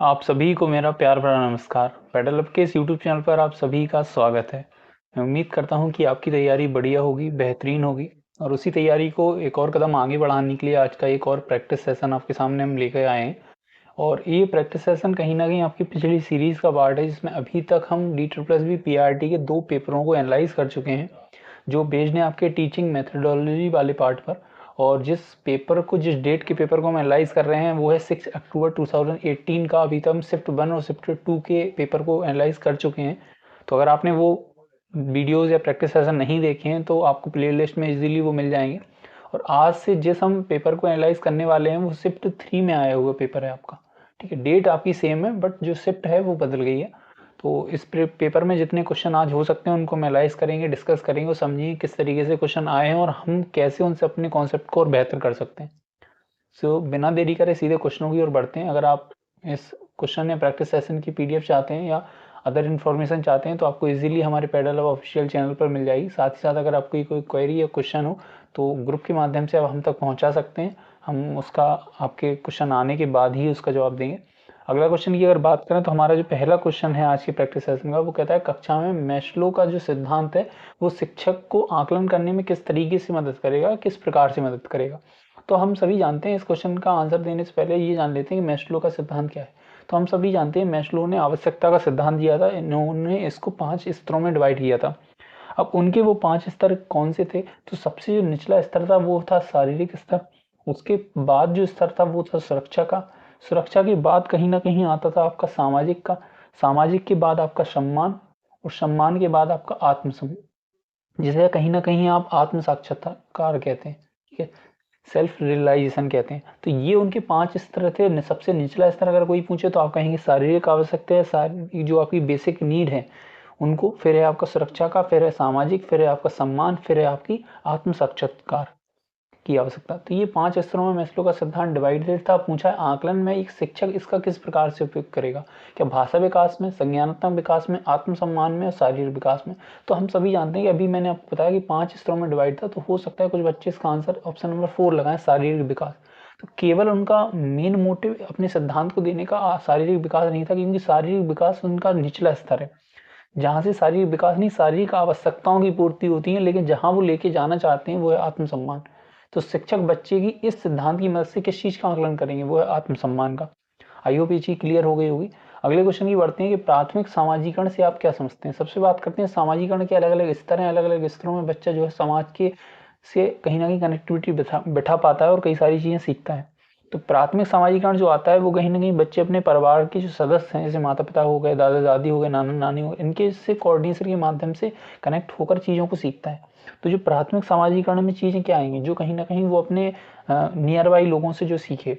आप सभी को मेरा प्यार भरा नमस्कार। पेडल अप के इस यूट्यूब चैनल पर आप सभी का स्वागत है। मैं उम्मीद करता हूं कि आपकी तैयारी बढ़िया होगी, बेहतरीन होगी और उसी तैयारी को एक और कदम आगे बढ़ाने के लिए आज का एक और प्रैक्टिस सेशन आपके सामने हम लेकर आए हैं। और ये प्रैक्टिस सेशन कहीं ना कहीं आपकी पिछली सीरीज का पार्ट है, जिसमें अभी तक हम DSSB PRT के 2 पेपरों को एनालाइज कर चुके हैं, जो बेस्ड है आपके टीचिंग मेथडोलॉजी वाले पार्ट पर। और जिस डेट के पेपर को हम एनालाइज कर रहे हैं वो है 6 अक्टूबर 2018 का। अभी तक हम शिफ्ट 1 और शिफ्ट 2 के पेपर को एनालाइज कर चुके हैं। तो अगर आपने वो वीडियोस या प्रैक्टिस सेशन नहीं देखे हैं तो आपको प्लेलिस्ट में इजीली वो मिल जाएंगे। और आज से जिस हम पेपर को एनालाइज करने वाले हैं वो शिफ्ट 3 में आया हुआ पेपर है आपका। ठीक है, डेट आपकी सेम है बट जो शिफ्ट है वो बदल गई है। तो इस पेपर में जितने क्वेश्चन आज हो सकते हैं उनको हम एनालाइज करेंगे, डिस्कस करेंगे और समझेंगे किस तरीके से क्वेश्चन आए हैं और हम कैसे उनसे अपने कॉन्सेप्ट को और बेहतर कर सकते हैं। बिना देरी करे सीधे क्वेश्चनों की ओर बढ़ते हैं। अगर आप इस क्वेश्चन या प्रैक्टिस सेशन की PDF चाहते हैं या अदर इन्फॉर्मेशन चाहते हैं तो आपको इजीली हमारे पेडल अप ऑफिशियल चैनल पर मिल जाएगी। साथ ही साथ अगर आपकी कोई क्वेरी या क्वेश्चन हो तो ग्रुप के माध्यम से आप हम तक पहुंचा सकते हैं। हम उसका आपके क्वेश्चन आने के बाद ही उसका जवाब देंगे। अगला क्वेश्चन की अगर बात करें तो हमारा जो पहला क्वेश्चन है आज की प्रैक्टिस सेशन का, वो कहता है कक्षा में मैस्लो का जो सिद्धांत है वो शिक्षक को आकलन करने में किस तरीके से मदद करेगा, किस प्रकार से मदद करेगा। तो हम सभी जानते हैं, इस क्वेश्चन का आंसर देने से पहले ये जान लेते हैं कि मैस्लो का सिद्धांत क्या है। तो हम सभी जानते हैं मैस्लो ने आवश्यकता का सिद्धांत दिया था। इन्होंने इसको 5 स्तरों में डिवाइड किया था। अब उनके वो 5 स्तर कौन से थे? तो सबसे जो निचला स्तर था वो था शारीरिक स्तर। उसके बाद जो स्तर था वो था सुरक्षा का। सुरक्षा के बाद कहीं ना कहीं आता था आपका सामाजिक का। सामाजिक के बाद आपका सम्मान और सम्मान के बाद आपका आत्मसम्मान, जिसे कहीं ना कहीं आप आत्म साक्षात्कार कहते हैं। ठीक है, सेल्फ रियलाइजेशन कहते हैं। तो ये उनके 5 स्तर थे। सबसे निचला स्तर अगर कोई पूछे तो आप कहेंगे शारीरिक आवश्यकता है, सारी जो आपकी बेसिक नीड है उनको। फिर है आपका सुरक्षा का, फिर है सामाजिक, फिर है आपका सम्मान, फिर है आपकी आत्म साक्षात्कार की आवश्यकता। तो ये 5 स्तरों में मैस्लो का सिद्धांत डिवाइडेड था। पूछा है आकलन में एक शिक्षक इसका किस प्रकार से उपयोग करेगा, क्या भाषा विकास में, संज्ञानात्मक विकास में, आत्मसम्मान में और शारीरिक विकास में। तो हम सभी जानते हैं कि अभी मैंने आपको बताया कि 5 स्तरों में डिवाइड था, तो हो सकता है कुछ बच्चे इसका आंसर ऑप्शन नंबर 4 लगाएं, शारीरिक विकास। तो केवल उनका मेन मोटिव अपने सिद्धांत को देने का शारीरिक विकास नहीं था, क्योंकि शारीरिक विकास उनका निचला स्तर है, जहाँ से शारीरिक विकास नहीं, शारीरिक आवश्यकताओं की पूर्ति होती है, लेकिन जहाँ वो लेके जाना चाहते हैं वो है आत्मसम्मान। तो शिक्षक बच्चे की इस सिद्धांत की मदद से किस चीज का आकलन करेंगे, वो है आत्मसम्मान का। आई होप ये चीज क्लियर हो गई होगी। अगले क्वेश्चन की बढ़ते हैं कि प्राथमिक सामाजिकरण से आप क्या समझते हैं। सबसे बात करते हैं सामाजिकरण के अलग अलग स्तर हैं। अलग अलग स्तरों में बच्चा जो है समाज के से कहीं ना कहीं कनेक्टिविटी बैठा पाता है और कई सारी चीजें सीखता है। तो प्राथमिक सामाजिकरण जो आता है वो कहीं ना कहीं बच्चे अपने परिवार के जो सदस्य हैं, जैसे माता पिता हो गए, दादा दादी हो गए, नाना नानी हो गए, इनके से कोऑर्डिनेशन के माध्यम से कनेक्ट होकर चीज़ों को सीखता है। तो जो प्राथमिक सामाजिकरण में चीज़ें क्या आएंगी, जो कहीं ना कहीं वो अपने नियर बाई लोगों से जो सीखे।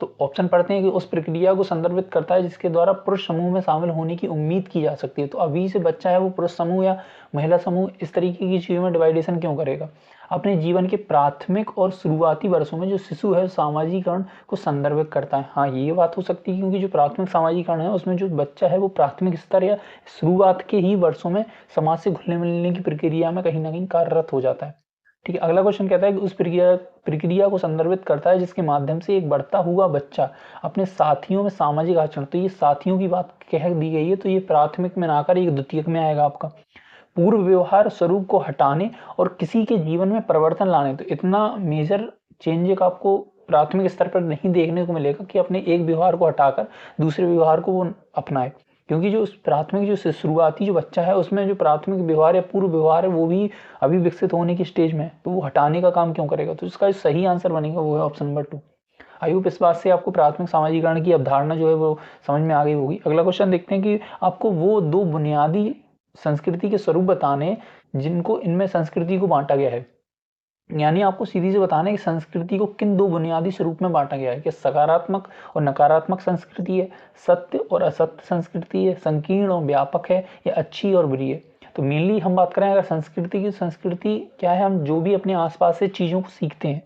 तो ऑप्शन पढ़ते हैं कि उस प्रक्रिया को संदर्भित करता है जिसके द्वारा पुरुष समूह में शामिल होने की उम्मीद की जा सकती है। तो अभी से बच्चा है वो पुरुष समूह या महिला समूह इस तरीके की चीज़ों में डिवाइडेशन क्यों करेगा? अपने जीवन के प्राथमिक और शुरुआती वर्षों में जो शिशु है सामाजिकरण को संदर्भित करता है। हाँ, ये बात हो सकती है, क्योंकि जो प्राथमिक सामाजिकरण है उसमें जो बच्चा है वो प्राथमिक स्तर या शुरुआत के ही वर्षों में समाज से घुलने मिलने की प्रक्रिया में कहीं ना कहीं कार्यरत हो जाता है। ठीक है, अगला क्वेश्चन कहता है कि उस प्रक्रिया को संदर्भित करता है जिसके माध्यम से एक बढ़ता हुआ बच्चा अपने साथियों में सामाजिक आचरण। तो ये साथियों की बात कह दी गई है, तो ये प्राथमिक में ना आकर एक द्वितीयक में आएगा आपका। पूर्व व्यवहार स्वरूप को हटाने और किसी के जीवन में परिवर्तन लाने। तो इतना मेजर चेंज आपको प्राथमिक स्तर पर नहीं देखने को मिलेगा कि अपने एक व्यवहार को हटाकर दूसरे व्यवहार को वो अपनाए, क्योंकि जो प्राथमिक जो शुरुआती जो बच्चा है उसमें जो प्राथमिक व्यवहार या पूर्व व्यवहार है वो भी अभी विकसित होने की स्टेज में है, तो वो हटाने का काम क्यों करेगा? तो इसका सही आंसर बनेगा वो है ऑप्शन नंबर 2। आई होप इस बात से आपको प्राथमिक सामाजिकरण की अवधारणा जो है वो समझ में आ गई होगी। अगला क्वेश्चन देखते हैं कि आपको वो 2 बुनियादी संस्कृति के स्वरूप बताने जिनको इनमें संस्कृति को बांटा गया है। यानी आपको सीधी से बताना है कि संस्कृति को किन 2 बुनियादी स्वरूप में बांटा गया है, कि सकारात्मक और नकारात्मक संस्कृति है, सत्य और असत्य संस्कृति है, संकीर्ण और व्यापक है, या अच्छी और बुरी है। तो मेनली हम बात करें अगर संस्कृति की, संस्कृति क्या है? हम जो भी अपने आसपास से चीज़ों को सीखते हैं,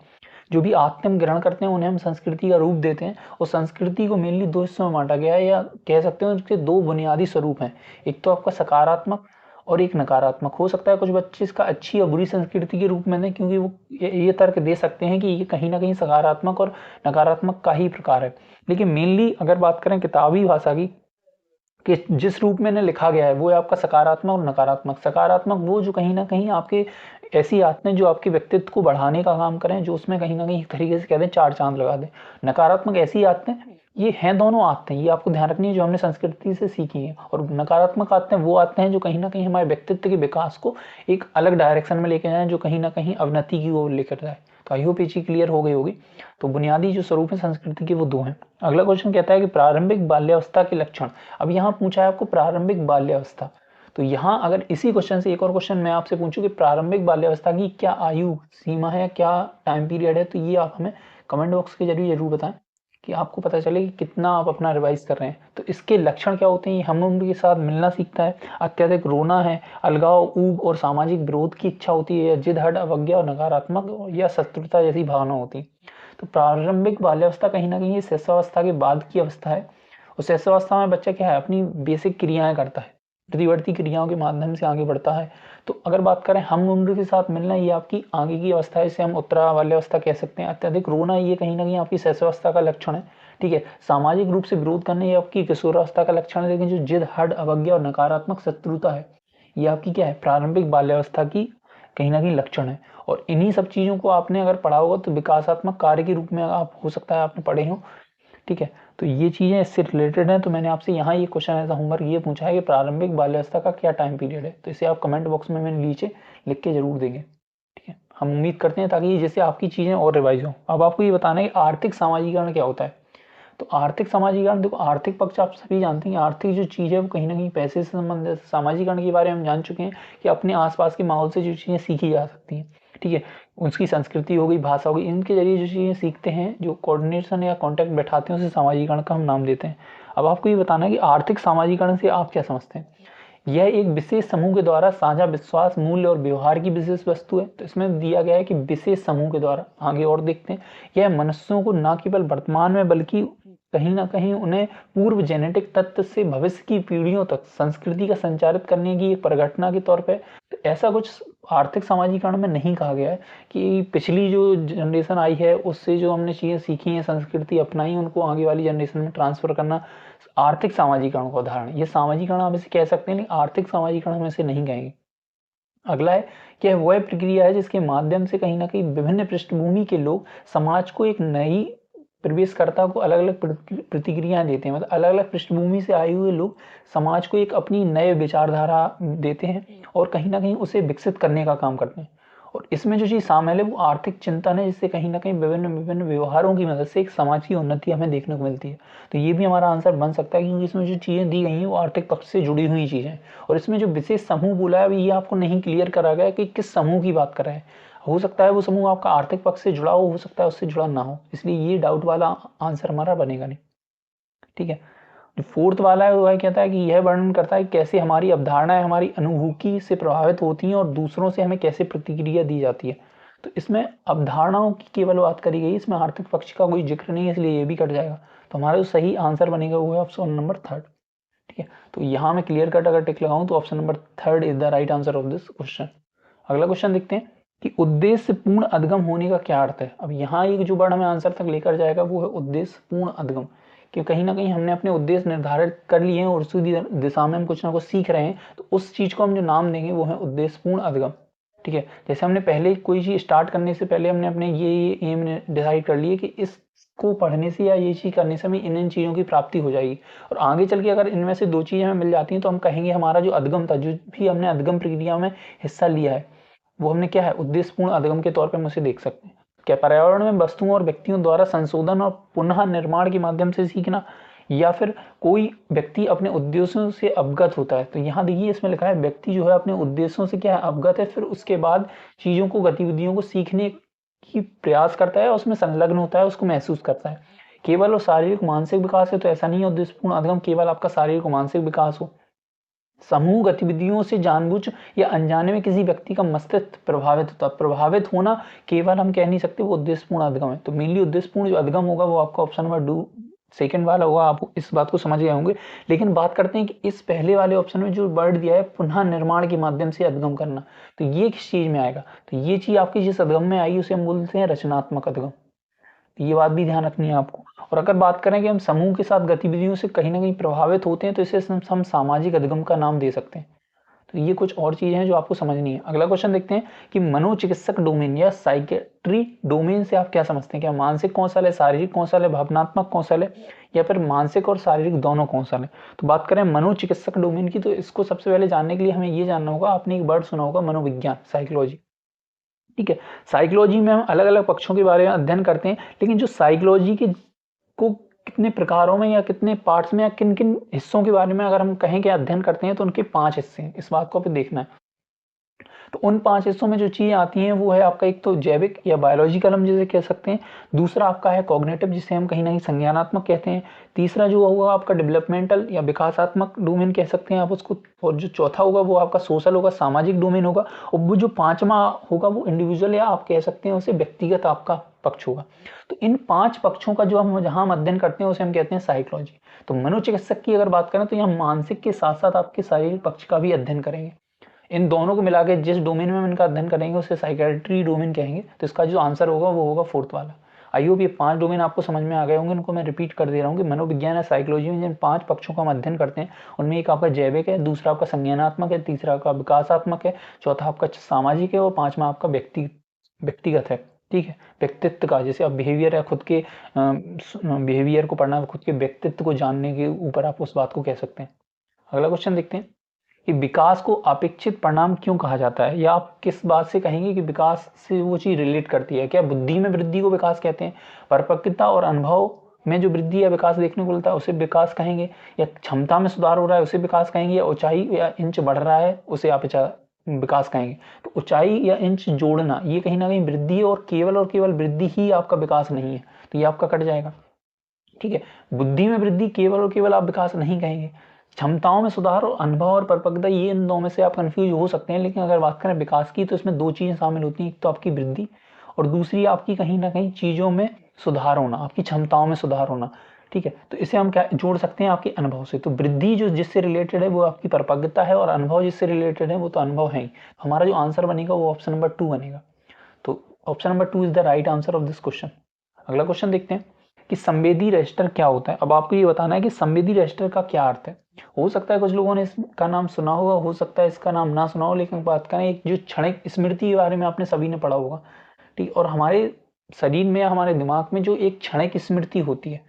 जो भी आदतें हम ग्रहण करते हैं, उन्हें हम संस्कृति का रूप देते हैं। और संस्कृति को मेनली 2 हिस्सों में बांटा गया है, या कह सकते हैं उसके 2 बुनियादी स्वरूप हैं। एक तो आपका सकारात्मक और एक नकारात्मक। हो सकता है कुछ बच्चे इसका अच्छी और बुरी संस्कृति के रूप में दें, क्योंकि वो ये तर्क दे सकते हैं कि ये कहीं ना कहीं सकारात्मक और नकारात्मक का ही प्रकार है। लेकिन मेनली अगर बात करें किताबी भाषा की, कि जिस रूप में लिखा गया है वो है आपका सकारात्मक और नकारात्मक। सकारात्मक वो जो कहीं ना कहीं आपके ऐसी आदतें जो आपके व्यक्तित्व को बढ़ाने का काम करें, जो उसमें कहीं ना कहीं एक तरीके से कहते हैं चार चांद लगा दें। नकारात्मक ऐसी आदतें, ये हैं दोनों आदतें, ये आपको ध्यान रखनी है, जो हमने संस्कृति से सीखी है। और नकारात्मक आदतें वो आदतें हैं जो कहीं ना कहीं हमारे व्यक्तित्व के विकास को एक अलग डायरेक्शन में लेके जाएं, जो कहीं ना कहीं अवनति की ओर लेकर जाए। तो आई होप ये चीज क्लियर हो गई होगी। तो बुनियादी जो स्वरूप है संस्कृति के वो दो हैं। अगला क्वेश्चन कहता है कि प्रारंभिक बाल्यावस्था के लक्षण। अब यहाँ पूछा है आपको प्रारंभिक बाल्यावस्था। तो यहाँ अगर इसी क्वेश्चन से एक और क्वेश्चन मैं आपसे पूछूं कि प्रारंभिक बाल्यावस्था की क्या आयु सीमा है, क्या टाइम पीरियड है, तो ये आप हमें कमेंट बॉक्स के जरिए जरूर बताएं, कि आपको पता चले कि कितना आप अपना रिवाइज कर रहे हैं। तो इसके लक्षण क्या होते हैं? हम उम्र के साथ मिलना सीखता है, अत्यधिक रोना है, अलगाव, ऊब और सामाजिक विरोध की इच्छा होती है, जिद, हट, अवज्ञा और नकारात्मक या शत्रुता जैसी भावना होती है। तो प्रारंभिक बाल्यावस्था कहीं ना कहीं शैशवावस्था के बाद की अवस्था है। और शैशवावस्था में बच्चा क्या है, अपनी बेसिक क्रियाएं करता है, प्रतिवर्ती क्रियाओं के माध्यम से आगे बढ़ता है। तो अगर बात करें हम उम्र के साथ मिलना, ये आपकी आगे की अवस्था है, इसे हम उत्तरा बाल्यावस्था कह सकते हैं। अत्यधिक रोना ये कहीं ना कहीं आपकी शैशवावस्था का लक्षण है। ठीक है, सामाजिक रूप से विरोध करना ये आपकी किशोरावस्था का लक्षण है। लेकिन जो जिद, हट, अवज्ञा और नकारात्मक शत्रुता है, ये आपकी क्या है, प्रारंभिक बाल्यावस्था की कहीं ना कहीं लक्षण है। और इन्हीं सब चीजों को आपने अगर पढ़ा होगा तो विकासात्मक कार्य के रूप में आप हो सकता है आपने पढ़े हो। ठीक है, तो ये चीजें इससे रिलेटेड हैं। तो मैंने आपसे यहाँ ये क्वेश्चन ऐसा होमवर्क ये पूछा है कि प्रारंभिक बाल्यावस्था का क्या टाइम पीरियड है। तो इसे आप कमेंट बॉक्स में मैंने नीचे लिख के जरूर देंगे। ठीक है, हम उम्मीद करते हैं ताकि जैसे आपकी चीजें और रिवाइज हो। अब आपको ये बताना है कि आर्थिक सामाजिकरण क्या होता है। तो आर्थिक सामाजिकरण, देखो आर्थिक पक्ष आप सभी जानते हैं, आर्थिक जो चीज है वो कहीं ना कहीं पैसे से संबंधित। सामाजिकरण के बारे में हम जान चुके हैं कि अपने आसपास के माहौल से जो चीजें सीखी जा सकती हैं। ठीक है, उसकी संस्कृति हो गई, भाषा हो गई, इनके जरिए जो चीजें सीखते हैं, जो कोऑर्डिनेशन या कॉन्टैक्ट बैठाते हैं, उसे सामाजिकरण का हम नाम देते हैं। अब आपको ये बताना है कि आर्थिक सामाजिकरण से आप क्या समझते हैं। यह एक विशेष समूह के द्वारा साझा विश्वास, मूल्य और व्यवहार की विशेष वस्तु है। तो इसमें दिया गया है कि विशेष समूह के द्वारा, आगे और देखते हैं, यह मनुष्यों को न केवल वर्तमान में बल्कि कहीं ना कहीं उन्हें पूर्व जेनेटिक तत्व से भविष्य की पीढ़ियों तक संस्कृति का संचारित करने की एक परिघटना के तौर पे। तो ऐसा कुछ आर्थिक सामाजिकरण में नहीं कहा गया है कि पिछली जो जनरेशन आई है उससे जो हमने चीजें सीखी हैं, संस्कृति अपनाई, उनको आगे वाली जनरेशन में ट्रांसफर करना आर्थिक सामाजिकरण का उदाहरण। ये सामाजिकरण आप इसे कह सकते हैं, लेकिन आर्थिक सामाजिकरण हम इसे नहीं कहेंगे। अगला है कि वह प्रक्रिया है जिसके माध्यम से कहीं ना कहीं विभिन्न पृष्ठभूमि के लोग समाज को एक नई प्रवेशकर्ता को अलग अलग प्रतिक्रियाएं देते हैं। मतलब अलग अलग पृष्ठभूमि से आए हुए लोग समाज को एक अपनी नए विचारधारा देते हैं और कहीं ना कहीं उसे विकसित करने का काम करते हैं। और इसमें जो चीज शामिल है वो आर्थिक चिंतन है, जिससे कहीं ना कहीं विभिन्न विभिन्न व्यवहारों की मदद से एक समाज की उन्नति हमें देखने को मिलती है। तो ये भी हमारा आंसर बन सकता है, क्योंकि इसमें जो चीजें दी गई हैं वो आर्थिक पक्ष से जुड़ी हुई चीजें हैं। और इसमें जो विशेष समूह बोला है ये आपको नहीं क्लियर करा गया कि किस समूह की बात कर रहे हैं। हो सकता है वो समूह आपका आर्थिक पक्ष से जुड़ा हो सकता है उससे जुड़ा ना हो, इसलिए ये डाउट वाला आंसर हमारा बनेगा नहीं। ठीक है, जो फोर्थ वाला है वह कहता है कि यह वर्णन करता है कैसे हमारी अवधारणाएं हमारी अनुभूति से प्रभावित होती हैं और दूसरों से हमें कैसे प्रतिक्रिया दी जाती है। तो इसमें अवधारणाओं की केवल बात करी गई, इसमें आर्थिक पक्ष का कोई जिक्र नहीं है, इसलिए ये भी कट जाएगा। तो हमारा जो सही आंसर बनेगा वो है ऑप्शन नंबर थर्ड। ठीक है, तो यहाँ मैं क्लियर कट अगर टिक लगाऊं तो option number third is the right answer of this question. अगला क्वेश्चन देखते हैं कि उद्देश्य पूर्ण अधगम होने का क्या अर्थ है। अब यहाँ एक जो वर्ड हमें आंसर तक लेकर जाएगा वो है उद्देश्य पूर्ण अधगम। कि कहीं ना कहीं हमने अपने उद्देश्य निर्धारित कर लिए हैं और उसी दिशा में हम कुछ ना कुछ सीख रहे हैं, तो उस चीज को हम जो नाम देंगे वो है उद्देश्य पूर्ण अधगम। ठीक है, जैसे हमने पहले कोई चीज स्टार्ट करने से पहले हमने अपने ये एम डिसाइड कर लिए कि इसको पढ़ने से या ये चीज करने से हमें इन चीजों की प्राप्ति हो जाएगी। और आगे चल के अगर इनमें से दो चीजें हमें मिल जाती हैं तो हम कहेंगे हमारा जो अधगम था, जो भी हमने अधगम प्रक्रिया में हिस्सा लिया है, वो हमने क्या है उद्देश्यपूर्ण अधगम के तौर पे हम उसे देख सकते हैं। क्या पर्यावरण में वस्तुओं और व्यक्तियों द्वारा संशोधन और पुनः निर्माण के माध्यम से सीखना, या फिर कोई व्यक्ति अपने उद्देश्यों से अवगत होता है। तो यहाँ देखिए इसमें लिखा है व्यक्ति जो है अपने उद्देश्यों से क्या है अवगत है, फिर उसके बाद चीजों को गतिविधियों को सीखने की प्रयास करता है, उसमें संलग्न होता है, उसको महसूस करता है। केवल वो शारीरिक मानसिक विकास है तो ऐसा नहीं है उद्देश्यपूर्ण अधगम केवल आपका शारीरिक मानसिक विकास हो। समूह गतिविधियों से जानबूझ या अनजाने में किसी व्यक्ति का मस्तिष्क प्रभावित होता है। प्रभावित होना केवल हम कह नहीं सकते वो उद्देश्यपूर्ण अधगम है। तो मेनली उद्देश्यपूर्ण जो अधगम होगा वो आपका ऑप्शन नंबर सेकंड वाला होगा, आप इस बात को समझ गए होंगे। लेकिन बात करते हैं कि इस पहले वाले ऑप्शन में जो वर्ड दिया है पुनः निर्माण के माध्यम से अधगम करना, तो ये किस चीज में आएगा? तो ये चीज आपकी जिस अधगम में आएगी उसे हम बोलते हैं रचनात्मक अधगम। तो ये बात भी ध्यान रखनी है आपको। और अगर बात करें कि हम समूह के साथ गतिविधियों से कहीं ना कहीं प्रभावित होते हैं, तो इसे हम सामाजिक अधगम का नाम दे सकते हैं। तो ये कुछ और चीजें हैं जो आपको समझनी है। अगला क्वेश्चन देखते हैं कि मनोचिकित्सक डोमेन या साइकेट्री डोमेन से आप क्या समझते हैं? क्या मानसिक कौशल है, शारीरिक कौशल है, भावनात्मक कौशल है, या फिर मानसिक और शारीरिक दोनों कौशल है? तो बात करें मनोचिकित्सक डोमेन की, तो इसको सबसे पहले जानने के लिए हमें ये जानना होगा, आपने एक वर्ड सुना होगा मनोविज्ञान, साइकोलॉजी। ठीक है, साइकोलॉजी में हम अलग अलग पक्षों के बारे में अध्ययन करते हैं, लेकिन जो साइकोलॉजी के को कितने प्रकारों में या कितने पार्ट्स में या किन किन हिस्सों के बारे में अगर हम कहें कि अध्ययन करते हैं, तो उनके 5 हिस्से हैं। इस बात को आपको देखना है। तो उन 5 हिस्सों में जो चीज़ें आती हैं वो है आपका एक तो जैविक या बायोलॉजिकल हम जिसे कह सकते हैं, दूसरा आपका है कॉग्निटिव जिसे हम कहीं ना कहीं संज्ञानात्मक कहते हैं, तीसरा जो होगा आपका डेवलपमेंटल या विकासात्मक डोमेन कह सकते हैं आप उसको, और जो चौथा होगा वो आपका सोशल होगा, सामाजिक डोमेन होगा, और वो जो पांचवा होगा वो इंडिविजुअल या आप कह सकते हैं उसे व्यक्तिगत आपका पक्ष होगा। तो इन 5 पक्षों का जो हम जहां हम अध्ययन करते हैं उसे हम कहते हैं साइकोलॉजी। तो मनोचिकित्सक की अगर बात करें तो यहाँ मानसिक के साथ साथ आपके शारीरिक पक्ष का भी अध्ययन करेंगे। इन दोनों को मिला के जिस डोमेन में हम इनका अध्ययन करेंगे उसे साइकेट्री डोमेन कहेंगे। तो इसका जो आंसर होगा वो होगा 4th वाला। आई होप ये 5 डोमेन आपको समझ में आ गए होंगे। इनको मैं रिपीट कर दे रहा हूँ कि मनोविज्ञान या साइकोलॉजी में जिन 5 पक्षों का हम अध्ययन करते हैं उनमें एक आपका जैविक है, दूसरा आपका संज्ञानात्मक है, तीसरा आपका विकासात्मक है, चौथा आपका सामाजिक है, और पांचवा आपका व्यक्तिगत है। ठीक है, व्यक्तित्व का, जैसे आप बिहेवियर या खुद के बिहेवियर को पढ़ना, खुद के व्यक्तित्व को जानने के ऊपर आप उस बात को कह सकते हैं। अगला क्वेश्चन देखते हैं कि विकास को अपेक्षित परिणाम क्यों कहा जाता है, या आप किस बात से कहेंगे कि विकास से वो चीज रिलेट करती है? क्या बुद्धि में वृद्धि को विकास कहते हैं? परिपक्वता और अनुभव में जो वृद्धि या विकास देखने को मिलता है उसे विकास कहेंगे? या क्षमता में सुधार हो रहा है उसे विकास कहेंगे? या ऊंचाई या इंच बढ़ रहा है उसे आप विकास कहेंगे? तो ऊंचाई या इंच जोड़ना ये कहीं ना कहीं वृद्धि है, और केवल वृद्धि ही आपका विकास नहीं है, तो ये आपका कट जाएगा। ठीक है, बुद्धि में वृद्धि केवल और केवल आप विकास नहीं कहेंगे। क्षमताओं में सुधार और अनुभव और परिपक्वता, ये इन दो में से आप कंफ्यूज हो सकते हैं, लेकिन अगर बात करें विकास की तो इसमें 2 चीजें शामिल होती हैं, एक तो आपकी वृद्धि और दूसरी आपकी कहीं ना कहीं चीजों में सुधार होना, आपकी क्षमताओं में सुधार होना। ठीक है, तो इसे हम क्या जोड़ सकते हैं आपके अनुभव से। तो वृद्धि जो जिससे रिलेटेड है वो आपकी परिपक्वता है, और अनुभव जिससे रिलेटेड है वो तो अनुभव है ही। हमारा जो आंसर बनेगा वो ऑप्शन नंबर 2 बनेगा। तो option number 2 is the right answer of this question. अगला क्वेश्चन देखते हैं कि संवेदी रजिस्टर क्या होता है। अब आपको ये बताना है कि संवेदी रजिस्टर का क्या अर्थ है। हो सकता है कुछ लोगों ने इसका नाम सुना होगा, हो सकता है इसका नाम ना सुना हो, लेकिन बात करें एक जो क्षणिक स्मृति के बारे में आपने सभी ने पढ़ा होगा। ठीक, और हमारे शरीर में या हमारे दिमाग में जो एक क्षणिक स्मृति होती है,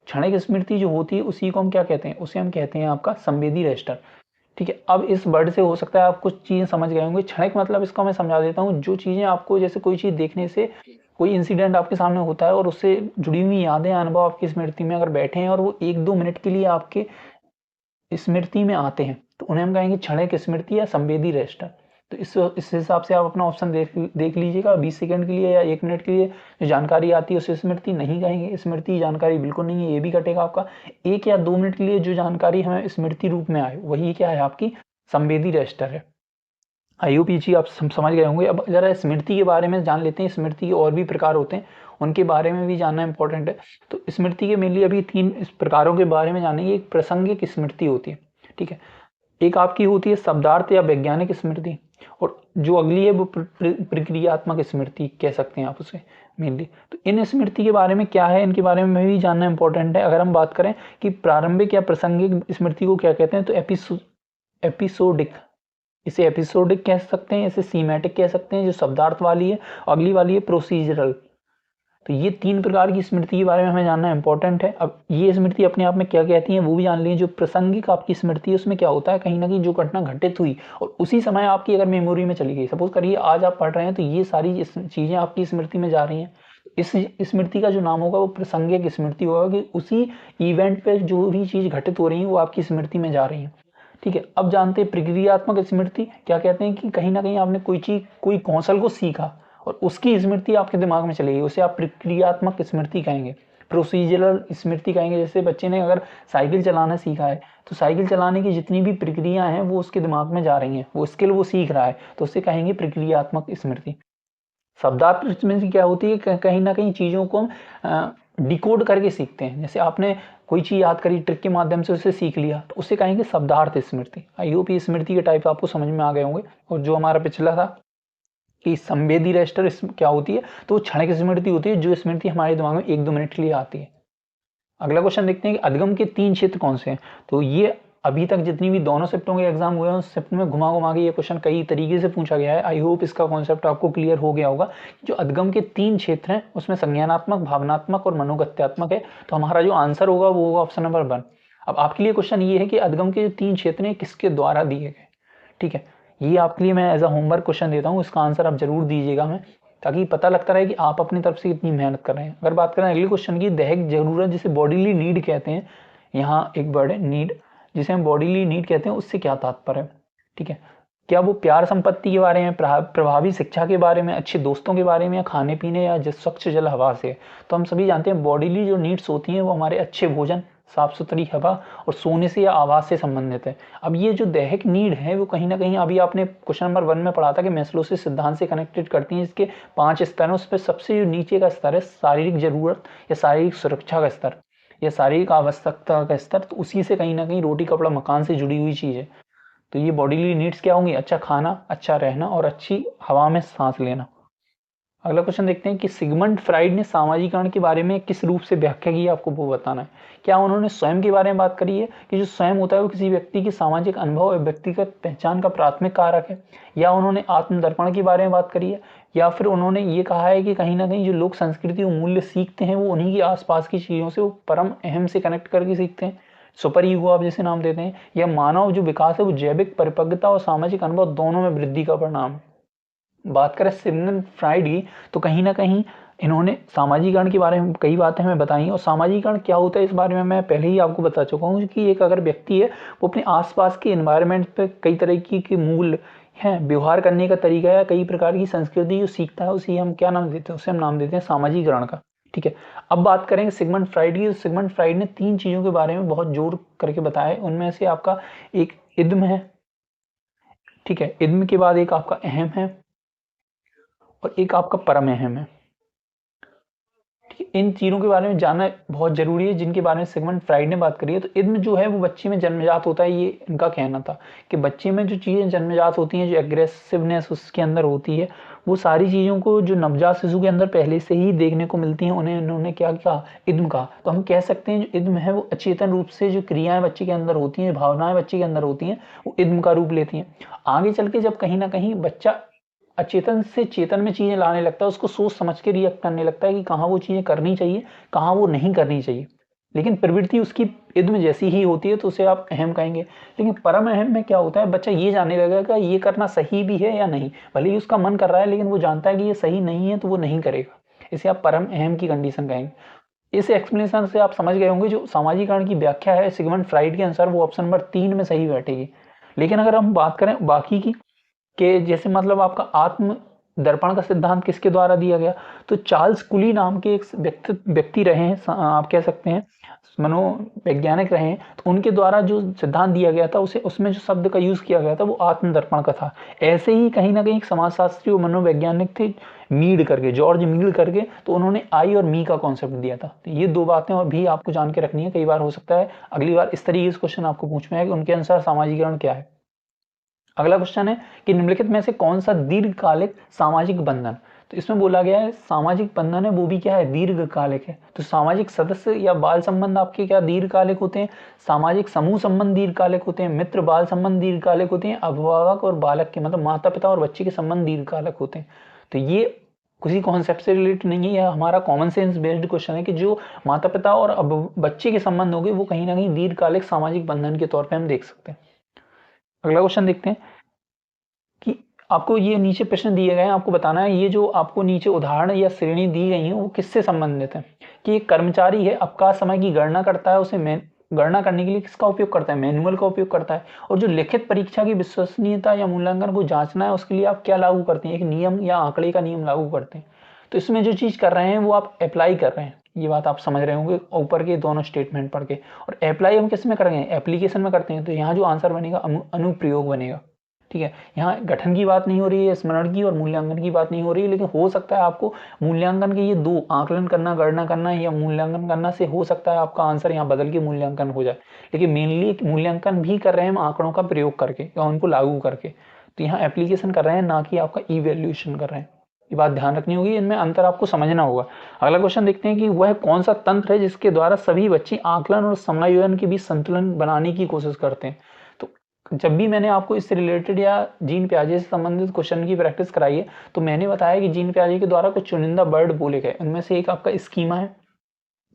क्षणिक स्मृति जो होती है उसी को हम क्या कहते हैं? उसे हम कहते हैं आपका संवेदी रजिस्टर। ठीक है, अब इस वर्ड से हो सकता है आप कुछ चीजें समझ गए होंगे। क्षणिक मतलब इसका मैं समझा देता हूँ, जो चीजें आपको, जैसे कोई चीज देखने से कोई इंसिडेंट आपके सामने होता है और उससे जुड़ी हुई यादें, अनुभव आपकी स्मृति में अगर बैठे हैं और वो 1-2 मिनट के लिए आपके स्मृति में आते हैं, तो उन्हें हम कहेंगे क्षणिक स्मृति या संवेदी रजिस्टर। तो इस हिसाब से आप अपना ऑप्शन देख लीजिएगा। 20 सेकंड के लिए या 1 मिनट के लिए जो जानकारी आती है उसे स्मृति नहीं कहेंगे, स्मृति जानकारी बिल्कुल नहीं है, ये भी कटेगा आपका। 1 या 2 मिनट के लिए जो जानकारी हमें स्मृति रूप में आए वही क्या है? आपकी संवेदी रजिस्टर है। आई होप ये चीज आप समझ गए होंगे। अब जरा स्मृति के बारे में जान लेते हैं। स्मृति के और भी प्रकार होते हैं, उनके बारे में भी जानना इंपॉर्टेंट है। तो स्मृति के मेनली अभी 3 इस प्रकारों के बारे में जानेंगे। एक प्रासंगिक स्मृति होती है, ठीक है, एक आपकी होती है शब्दार्थ या वैज्ञानिक स्मृति, और जो अगली है वो प्रक्रियात्मक स्मृति कह सकते हैं आप उसे मेनली। तो इन स्मृति के बारे में क्या है, इनके बारे में भी जानना इंपॉर्टेंट है। अगर हम बात करें कि प्रारंभिक या प्रासंगिक स्मृति को क्या कहते हैं, तो एपिसोडिक, इसे एपिसोडिक कह सकते हैं, इसे सीमेटिक कह सकते हैं जो शब्दार्थ वाली है, अगली वाली है प्रोसीजरल। तो ये 3 प्रकार की स्मृति के बारे में हमें जानना इंपॉर्टेंट है। अब ये स्मृति अपने आप में क्या कहती है वो भी जान लीजिए। जो प्रासंगिक आपकी स्मृति है उसमें क्या होता है, कहीं ना कहीं जो घटना घटित हुई और उसी समय आपकी अगर मेमोरी में चली गई, सपोज करिए आज आप पढ़ रहे हैं तो ये सारी चीजें आपकी स्मृति में जा रही हैं, इस स्मृति का जो नाम होगा वो प्रासंगिक स्मृति होगा, कि उसी इवेंट पे जो भी चीज घटित हो रही है वो आपकी स्मृति में जा रही है। ठीक है, अब जानते हैं प्रक्रियात्मक स्मृति क्या कहते हैं, कि कहीं ना कहीं आपने कोई चीज, कोई कौशल को सीखा और उसकी स्मृति आपके दिमाग में चली गई, उसे आप प्रक्रियात्मक स्मृति कहेंगे। प्रोसीजरल स्मृति कहेंगे, जैसे बच्चे ने अगर साइकिल चलाना सीखा है तो साइकिल चलाने की जितनी भी प्रक्रिया हैं वो उसके दिमाग में जा रही हैं, वो स्किल वो सीख रहा है, तो उसे कहेंगे प्रक्रियात्मक स्मृति। शब्दार्थ स्मृति क्या होती है, कहीं ना कहीं चीजों को डिकोड करके सीखते हैं। जैसे आपने कोई चीज़ याद करी, ट्रिक के माध्यम से उसे सीख लिया, तो उसे कहेंगे शब्दार्थ स्मृति। आई होप ये स्मृति के टाइप आपको समझ में आ गए होंगे। और जो हमारा पिछला था कि संवेदी रजिस्टर क्या होती है, तो वो क्षणिक स्मृति होती है, जो स्मृति हमारे दिमाग में 1-2 मिनट के लिए आती है। अगला क्वेश्चन देखते हैं कि अधगम के 3 क्षेत्र कौन से हैं। तो ये अभी तक जितनी भी दोनों शिफ्टों के एग्जाम हुए हैं, उस शिफ्ट में घुमा घुमा के ये क्वेश्चन कई तरीके से पूछा गया है। आई होप इसका कॉन्सेप्ट आपको क्लियर हो गया होगा। जो अधगम के 3 क्षेत्र हैं, उसमें संज्ञानात्मक, भावनात्मक और मनोगत्यात्मक है। तो हमारा जो आंसर होगा वो होगा ऑप्शन नंबर 1। अब आपके लिए क्वेश्चन ये है कि अधगम के जो 3 क्षेत्र हैं किसके द्वारा दिए गए। ठीक है, ये आपके लिए मैं एज अ होमवर्क क्वेश्चन देता हूँ, इसका आंसर आप जरूर दीजिएगा मैं, ताकि पता लगता रहे कि आप अपनी तरफ से कितनी मेहनत कर रहे हैं। अगर बात करें अगले क्वेश्चन की, दैहिक जरूरत जिसे बॉडीली नीड कहते हैं, यहाँ एक वर्ड है नीड, जिसे हम बॉडीली नीड कहते हैं, उससे क्या तात्पर्य है। ठीक है, क्या वो प्यार संपत्ति के बारे में, प्रभावी शिक्षा के बारे में, अच्छे दोस्तों के बारे में, या खाने पीने या स्वच्छ जल हवा से। तो हम सभी जानते हैं बॉडीली जो नीड्स होती हैं वो हमारे अच्छे भोजन, साफ सुथरी हवा और सोने से या आवास से संबंधित है। अब ये जो दैहिक नीड है वो कहीं ना कहीं, अभी आपने क्वेश्चन नंबर 1 में पढ़ा था कि मैस्लो से सिद्धांत से कनेक्टेड करती हैं। इसके 5 स्तर हैं, उस पर सबसे जो नीचे का स्तर है शारीरिक जरूरत या शारीरिक सुरक्षा का स्तर या शारीरिक आवश्यकता का स्तर। तो उसी से कहीं ना कहीं रोटी कपड़ा मकान से जुड़ी हुई चीज है। तो ये बॉडीली नीड्स क्या होंगी, अच्छा खाना, अच्छा रहना और अच्छी हवा में सांस लेना। अगला क्वेश्चन देखते हैं कि सिगमंड फ्राइड ने सामाजिकरण के बारे में किस रूप से व्याख्या की, आपको वो बताना है। क्या उन्होंने स्वयं के बारे में बात करी है कि जो स्वयं होता है वो किसी व्यक्ति की सामाजिक अनुभव और व्यक्तिगत पहचान का प्राथमिक कारक है, या उन्होंने आत्मदर्पण के बारे में बात करी है, या फिर उन्होंने ये कहा है कि कहीं ना कहीं जो लोग संस्कृति और मूल्य सीखते हैं वो उन्हीं के आसपास की चीज़ों से, वो परम अहम से कनेक्ट करके सीखते हैं, सुपर ईगो आप जैसे नाम देते हैं, या मानव जो विकास है वो जैविक परिपक्वता और सामाजिक अनुभव दोनों में वृद्धि का परिणाम है। बात करें सिगमंड फ्राइड की, तो कहीं ना कहीं इन्होंने सामाजिकरण के बारे में कई बातें हमें बताई। और सामाजिकरण क्या होता है इस बारे में मैं पहले ही आपको बता चुका हूँ कि एक अगर व्यक्ति है वो अपने आसपास के एनवायरनमेंट पे कई तरह की मूल्य हैं, व्यवहार करने का तरीका है, कई प्रकार की संस्कृति जो सीखता है, उसी हम क्या नाम देते हैं, उसे हम नाम देते हैं सामाजिकरण का। ठीक है, अब बात करेंगे सिगमंड फ्राइड की। सिगमंड फ्राइड ने 3 चीजों के बारे में बहुत जोर करके बताया। उनमें से आपका एक इद्म है, ठीक है, इद्म के बाद एक आपका अहम है और एक आपका परम अहम है। इन चीज़ों के बारे में जानना बहुत जरूरी है, जिनके बारे में सिगमंड फ्राइड ने बात करी है। तो इद्म जो है वो बच्चे में जन्मजात होता है, ये इनका कहना था कि बच्चे में जो चीज़ें जन्मजात होती हैं, जो एग्रेसिवनेस उसके अंदर होती है, वो सारी चीज़ों को जो नवजात शिशु के अंदर पहले से ही देखने को मिलती हैं, उन्हें इन्होंने क्या कहा, इद्म कहा। तो हम कह सकते हैं जो इद्म है वो अचेतन रूप से जो क्रियाएं बच्चे के अंदर होती हैं, भावनाएं बच्चे के अंदर होती हैं, वो इद्म का रूप लेती हैं। आगे चल के जब कहीं ना कहीं बच्चा अचेतन से चेतन में चीजें लाने लगता है, उसको सोच समझ के रिएक्ट करने लगता है कि कहाँ वो चीजें करनी चाहिए, कहाँ वो नहीं करनी चाहिए, लेकिन प्रवृत्ति उसकी इद्म जैसी ही होती है, तो उसे आप अहम कहेंगे। लेकिन परम अहम में क्या होता है, बच्चा ये जानने लगेगा ये करना सही भी है या नहीं, भले ही उसका मन कर रहा है लेकिन वो जानता है कि ये सही नहीं है तो वो नहीं करेगा, इसे आप परम अहम की कंडीशन कहेंगे। इस एक्सप्लेनेशन से आप समझ गए होंगे जो सामाजिकरण की व्याख्या है सिगमंड फ्राइड के अनुसार, वो ऑप्शन नंबर 3 में सही बैठेगी। लेकिन अगर हम बात करें बाकी की, कि जैसे मतलब आपका आत्म दर्पण का सिद्धांत किसके द्वारा दिया गया, तो चार्ल्स कुली नाम के एक व्यक्ति रहे हैं, आप कह सकते हैं मनोवैज्ञानिक रहे हैं। तो उनके द्वारा जो सिद्धांत दिया गया था, उसे उसमें जो शब्द का यूज किया गया था वो आत्मदर्पण का था। ऐसे ही कहीं ना कहीं एक समाजशास्त्री और मनोवैज्ञानिक थे मीड करके, जॉर्ज मीड करके, तो उन्होंने आई और मी का कॉन्सेप्ट दिया था। तो ये 2 बातें और भी आपको जान के रखनी है, कई बार हो सकता है अगली बार इस तरीके से क्वेश्चन आपको पूछ में आए कि उनके अनुसार सामाजिकरण क्या है। अगला क्वेश्चन है कि निम्नलिखित में से कौन सा दीर्घकालिक सामाजिक बंधन, तो इसमें बोला गया है सामाजिक बंधन है वो भी क्या है, दीर्घकालिक है। तो सामाजिक सदस्य या बाल संबंध आपके क्या दीर्घकालिक होते हैं, सामाजिक समूह संबंध दीर्घकालिक होते हैं, मित्र बाल संबंध दीर्घकालिक होते हैं, अभिभावक और बालक के मतलब माता पिता और बच्चे के संबंध दीर्घकालिक होते हैं। तो ये किसी कॉन्सेप्ट से रिलेटेड नहीं है, यह हमारा कॉमन सेंस बेस्ड क्वेश्चन है कि जो माता पिता और बच्चे के संबंध हो गए वो कहीं ना कहीं दीर्घकालिक सामाजिक बंधन के तौर पर हम देख सकते हैं। अगला क्वेश्चन देखते हैं कि आपको ये नीचे प्रश्न दिए गए हैं, आपको बताना है ये जो आपको नीचे उदाहरण या श्रेणी दी गई है वो किससे संबंधित है। कि एक कर्मचारी है, अवकाश समय की गणना करता है, उसे गणना करने के लिए किसका उपयोग करता है, मैनुअल का उपयोग करता है। और जो लिखित परीक्षा की विश्वसनीयता या मूल्यांकन को जांचना है, उसके लिए आप क्या लागू करते हैं, एक नियम या आंकड़े का नियम लागू करते हैं। तो इसमें जो चीज कर रहे हैं वो आप अप्लाई कर रहे हैं, ये बात आप समझ रहे होंगे ऊपर के दोनों स्टेटमेंट पढ़ के। और अप्लाई हम किस में करेंगे, एप्लीकेशन में करते हैं। तो यहाँ जो आंसर बनेगा अनुप्रयोग बनेगा। ठीक है, यहाँ गठन की बात नहीं हो रही है, स्मरण की और मूल्यांकन की बात नहीं हो रही है, लेकिन हो सकता है आपको मूल्यांकन के ये दो, आकलन करना, गणना करना या मूल्यांकन करना से हो सकता है आपका आंसर यहाँ बदल के मूल्यांकन हो जाए, लेकिन मेनली मूल्यांकन भी कर रहे हैं हम आंकड़ों का प्रयोग करके या उनको लागू करके, तो यहाँ एप्लीकेशन कर रहे हैं, ना कि आपका इवैल्यूएशन कर रहे हैं। ये बात ध्यान रखनी होगी, इनमें अंतर आपको समझना होगा। अगला क्वेश्चन देखते हैं कि वह कौन सा तंत्र है जिसके द्वारा सभी बच्चे आकलन और समायोजन के बीच संतुलन बनाने की कोशिश करते हैं। तो जब भी मैंने आपको इससे रिलेटेड या जीन पियाजे से संबंधित क्वेश्चन की प्रैक्टिस कराई है, तो मैंने बताया कि जीन पियाजे के द्वारा कुछ चुनिंदा वर्ड बोले गए, उनमें से एक आपका स्कीमा है,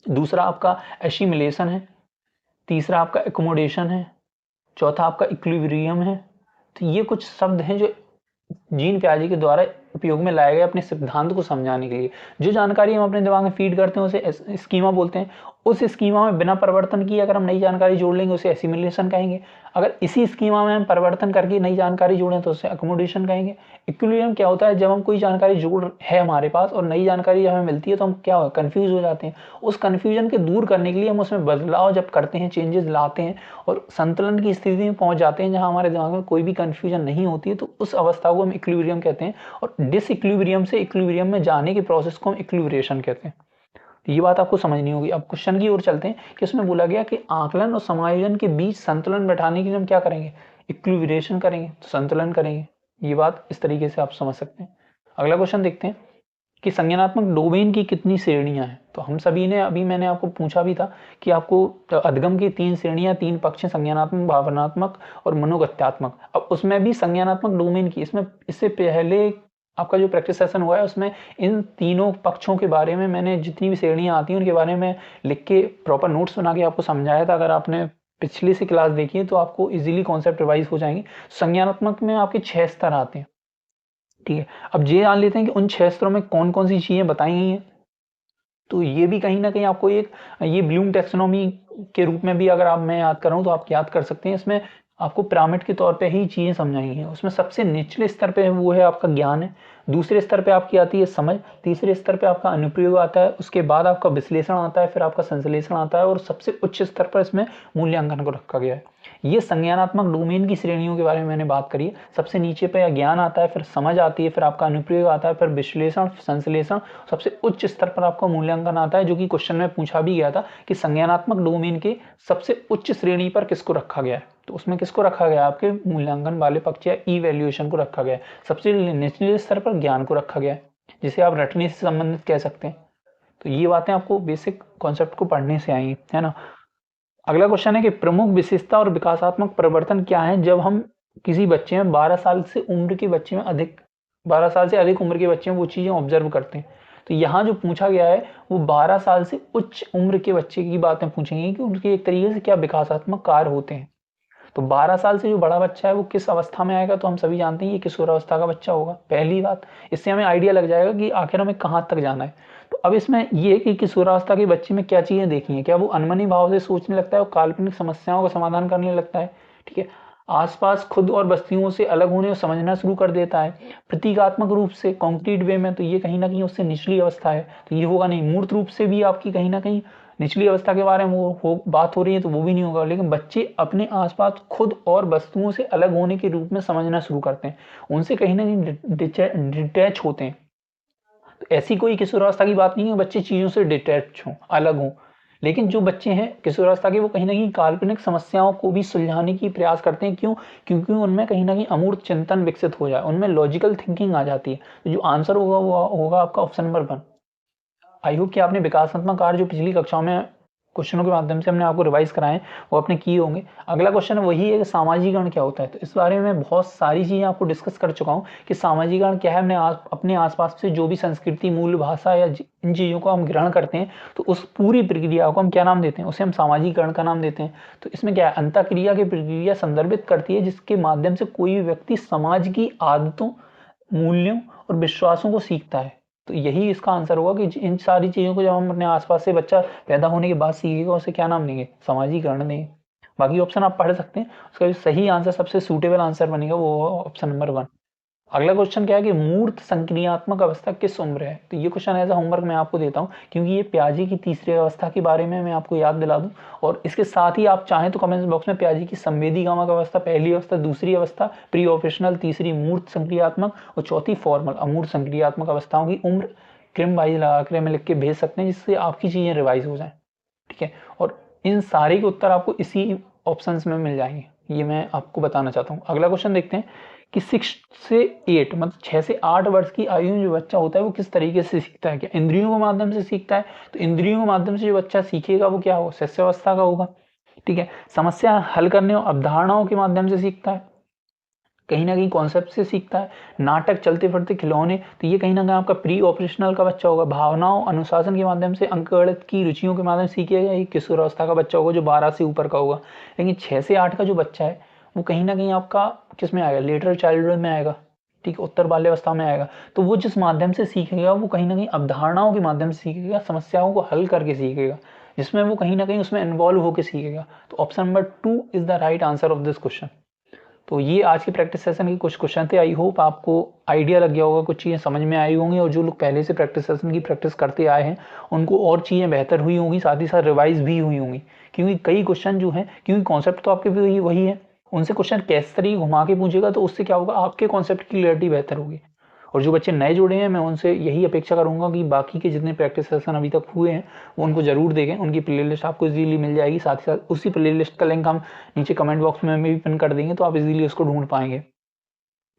दूसरा आपका एसिमिलेशन है, तीसरा आपका एकोमोडेशन है, चौथा आपका इक्विलिब्रियम है। तो ये कुछ शब्द हैं जो जीन पियाजे के द्वारा उपयोग में लाए गए अपने सिद्धांत को समझाने के लिए। जो जानकारी हम अपने दिमाग में फीड करते हैं उसे स्कीमा बोलते हैं। उस स्कीमा में बिना परिवर्तन किए अगर हम नई जानकारी जोड़ लेंगे उसे एसिमिलेशन कहेंगे। अगर इसी स्कीमा में हम परिवर्तन करके नई जानकारी जोड़ें तो उसे अकोमोडेशन कहेंगे। इक्विलिब्रियम क्या होता है, जब हम कोई जानकारी जोड़ है हमारे पास और नई जानकारी जब हमें मिलती है तो हम क्या हो कंफ्यूज हो जाते हैं। उस कंफ्यूजन के दूर करने के लिए हम उसमें बदलाव जब करते हैं, चेंजेस लाते हैं और संतुलन की स्थिति में पहुंच जाते हैं जहां हमारे दिमाग में कोई भी कंफ्यूजन नहीं होती है, तो उस अवस्था को हम इक्विलिब्रियम कहते हैं। और डिसइक्विलिब्रियम से इक्विलिब्रियम में जाने के प्रोसेस को हम इक्विलिब्रेशन कहते हैं। तो ये बात आपको समझनी होगी। अब क्वेश्चन की ओर चलते हैं कि उसमें बोला गया कि आकलन और समायोजन के बीच संतुलन बैठाने के लिए हम क्या करेंगे, इक्विलिब्रेशन करेंगे, तो संतुलन करेंगे। ये बात इस तरीके से आप समझ सकते हैं। अगला क्वेश्चन देखते हैं कि संज्ञानात्मक डोमेन की कितनी श्रेणियां हैं। तो हम सभी ने, अभी मैंने आपको पूछा भी था कि आपको अधगम की 3 श्रेणियां, 3 पक्ष हैं, संज्ञानात्मक, भावनात्मक और मनोगत्यात्मक। अब उसमें भी संज्ञानात्मक डोमेन की, इसमें इससे पहले आपका जो प्रैक्टिस सेशन हुआ है उसमें इन तीनों पक्षों के बारे में मैंने जितनी भी श्रेणियां आती हैं उनके बारे में लिख के प्रॉपर नोट्स बना के आपको समझाया था। अगर आपने पिछले से क्लास देखी है तो आपको इजीली कॉन्सेप्ट रिवाइज हो जाएंगे। संज्ञानात्मक में आपके 6 स्तर आते हैं, ठीक है। अब ये जान लेते हैं कि उन 6 स्तरों में कौन कौन सी चीजें बताई गई हैं। तो ये भी कहीं ना कहीं आपको एक, ये ब्लूम टैक्सोनॉमी के रूप में भी अगर आप मैं याद कर रहा हूँ तो आप याद कर सकते हैं। इसमें आपको पिरामिड के तौर पे ही चीजें समझाई हैं। उसमें सबसे निचले स्तर पे वो है आपका ज्ञान है, दूसरे स्तर पे आपकी आती है समझ, तीसरे स्तर पे आपका अनुप्रयोग आता है, उसके बाद आपका विश्लेषण आता है, फिर आपका संश्लेषण आता है और सबसे उच्च स्तर पर इसमें मूल्यांकन को रखा गया है। ये संज्ञानात्मक डोमेन की श्रेणियों के बारे में मैंने बात करी है। सबसे नीचे पे ज्ञान आता है, फिर समझ आती है, फिर आपका अनुप्रयोग आता है, फिर विश्लेषण, संश्लेषण, सबसे उच्च स्तर पर आपका मूल्यांकन आता है, जो कि क्वेश्चन में पूछा भी गया था कि संज्ञानात्मक डोमेन के सबसे उच्च श्रेणी पर किसको रखा गया है। तो उसमें किसको रखा गया, आपके मूल्यांकन वाले पक्ष या इवैल्यूएशन को रखा गया है। सबसे निचले स्तर पर ज्ञान को रखा गया है, जिसे आप रटने से संबंधित कह सकते हैं। तो ये बातें आपको बेसिक कॉन्सेप्ट को पढ़ने से आई है ना। अगला क्वेश्चन है कि प्रमुख विशेषता और विकासात्मक परिवर्तन क्या है जब हम किसी बच्चे में 12 साल से उम्र के बच्चे में अधिक 12 साल से अधिक उम्र के बच्चे में वो चीजें ऑब्जर्व करते हैं। तो यहाँ जो पूछा गया है वो 12 साल से उच्च उम्र के बच्चे की बातें पूछेंगे कि उनके एक तरीके से क्या विकासात्मक कार्य होते हैं। तो 12 साल से जो बड़ा बच्चा है वो किस अवस्था में आएगा, तो हम सभी जानते हैं ये किशोर अवस्था का बच्चा होगा, पहली बात। इससे हमें आइडिया लग जाएगा कि आखिर हमें कहाँ तक जाना है। तो अब इसमें ये कि किशोरावस्था के बच्चे में क्या चीजें देखी हैं, क्या वो अनमनी भाव से सोचने लगता है और काल्पनिक समस्याओं का समाधान करने लगता है, ठीक है। आसपास खुद और बस्तियों से अलग होने और समझना शुरू कर देता है प्रतीकात्मक रूप से, कॉन्क्रीट वे में, तो ये कहीं ना कहीं उससे निचली अवस्था है, तो ये होगा नहीं। मूर्त रूप से भी आपकी कहीं ना कहीं निचली अवस्था के बारे में बात हो रही है तो वो भी नहीं होगा। लेकिन बच्चे अपने आसपास खुद और वस्तुओं से अलग होने के रूप में समझना शुरू करते हैं, उनसे कहीं ना कहीं डिटैच होते हैं। तो ऐसी कोई किशोरावस्था की बात नहीं है बच्चे चीजों से डिटैच हों, अलग हों। लेकिन जो बच्चे हैं किशोरावस्था के वो कहीं ना कहीं काल्पनिक समस्याओं को भी सुलझाने की प्रयास करते हैं। क्यों? क्योंकि उनमें कहीं ना कहीं अमूर्त चिंतन विकसित हो जाए, उनमें लॉजिकल थिंकिंग आ जाती है। तो जो आंसर होगा वो होगा आपका ऑप्शन नंबर 1। आई होप कि आपने विकासात्मक कार्य जो पिछली कक्षाओं में क्वेश्चनों के माध्यम से हमने आपको रिवाइज कराए वो आपने किए होंगे। अगला क्वेश्चन वही है कि सामाजिकरण क्या होता है। तो इस बारे में मैं बहुत सारी चीजें आपको डिस्कस कर चुका हूँ कि सामाजिकरण क्या है। हमने अपने आसपास से जो भी संस्कृति, मूल भाषा या इन चीजों को हम ग्रहण करते हैं तो उस पूरी प्रक्रिया को हम क्या नाम देते हैं, उसे हम सामाजिकरण का नाम देते हैं। तो इसमें क्या है, अंतःक्रिया की प्रक्रिया संदर्भित करती है जिसके माध्यम से कोई भी व्यक्ति समाज की आदतों, मूल्यों और विश्वासों को सीखता है। तो यही इसका आंसर होगा कि इन सारी चीजों को जब हम अपने आसपास से बच्चा पैदा होने के बाद सीखेगा उसे क्या नाम देंगे, सामाजिकरण देंगे। बाकी ऑप्शन आप पढ़ सकते हैं, उसका जो सही आंसर, सबसे सूटेबल आंसर बनेगा वो ऑप्शन नंबर 1। अगला क्वेश्चन क्या है कि मूर्त संक्रियात्मक अवस्था किस उम्र है? तो ये क्वेश्चन एज अ होमवर्क मैं आपको देता हूँ, क्योंकि ये प्याजे की तीसरी अवस्था के बारे में मैं आपको याद दिला दूं। और इसके साथ ही आप चाहें तो कमेंट बॉक्स में प्याजे की संवेदीगामक अवस्था, पहली अवस्था, दूसरी अवस्था प्री ऑपरेशनल, तीसरी मूर्त संक्रियात्मक और चौथी फॉर्मल अमूर्त संक्रियात्मक अवस्थाओं की उम्र क्रम वाइज लगाकर में लिख के भेज सकते हैं, जिससे आपकी चीजें रिवाइज हो जाए। ठीक है, और इन सारे के उत्तर आपको इसी ऑप्शंस में मिल जाएंगे, ये मैं आपको बताना चाहता हूँ। अगला क्वेश्चन देखते हैं कि 6 से 8 मतलब 6 से 8 वर्ष की आयु में जो बच्चा होता है वो किस तरीके से सीखता है? क्या इंद्रियों के माध्यम से सीखता है? तो इंद्रियों के माध्यम से जो बच्चा सीखेगा वो क्या होगा? शैशवावस्था का होगा। ठीक है, समस्या हल करने और अवधारणाओं के माध्यम से सीखता है, कहीं ना कहीं कॉन्सेप्ट से सीखता है, नाटक, चलते फिरते खिलौने, तो ये कहीं ना कहीं आपका प्री ऑपरेशनल का बच्चा होगा। भावनाओं, अनुशासन के माध्यम से, अंकगणित की रुचियों के माध्यम से सीखेगा, ये किशोर अवस्था का बच्चा होगा जो 12 से ऊपर का होगा। लेकिन 6 से 8 का जो बच्चा है वो कहीं ना कहीं आपका किस में आएगा? लेटर चाइल्डहुड में आएगा। ठीक है, उत्तर बाल्यावस्था में आएगा। तो वो जिस माध्यम से सीखेगा वो कहीं ना कहीं अवधारणाओं के माध्यम से सीखेगा, समस्याओं को हल करके सीखेगा, जिसमें वो कहीं ना कहीं उसमें इन्वॉल्व होकर सीखेगा। तो option number 2 is the right answer of this question. तो ये आज के प्रैक्टिस सेशन के कुछ क्वेश्चन थे। आई होप आपको आइडिया लग गया होगा, कुछ चीज़ें समझ में आई होंगी, और जो लोग पहले से प्रैक्टिस सेशन की प्रैक्टिस करते आए हैं उनको और चीज़ें बेहतर हुई होंगी, साथ ही साथ रिवाइज भी हुई होंगी। क्योंकि कई क्वेश्चन जो हैं, क्योंकि कॉन्सेप्ट तो आपके भी वही है, उनसे क्वेश्चन कैसे तरीके घुमा के पूछेगा तो उससे क्या होगा, आपके कॉन्सेप्ट की क्लियरिटी बेहतर होगी। और जो बच्चे नए जुड़े हैं मैं उनसे यही अपेक्षा करूंगा कि बाकी के जितने प्रैक्टिस सेशन अभी तक हुए हैं वो उनको जरूर देखें। उनकी प्लेलिस्ट आपको इजीली मिल जाएगी, साथ ही साथ उसी प्लेलिस्ट का लिंक हम नीचे कमेंट बॉक्स में भी पिन कर देंगे, तो आप इजीली उसको ढूंढ पाएंगे।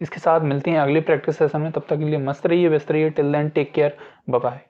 इसके साथ मिलते हैं अगले प्रैक्टिस सेशन में, तब तक के लिए मस्त रहिए, व्यस्त रहिए। Till then take care, bye bye.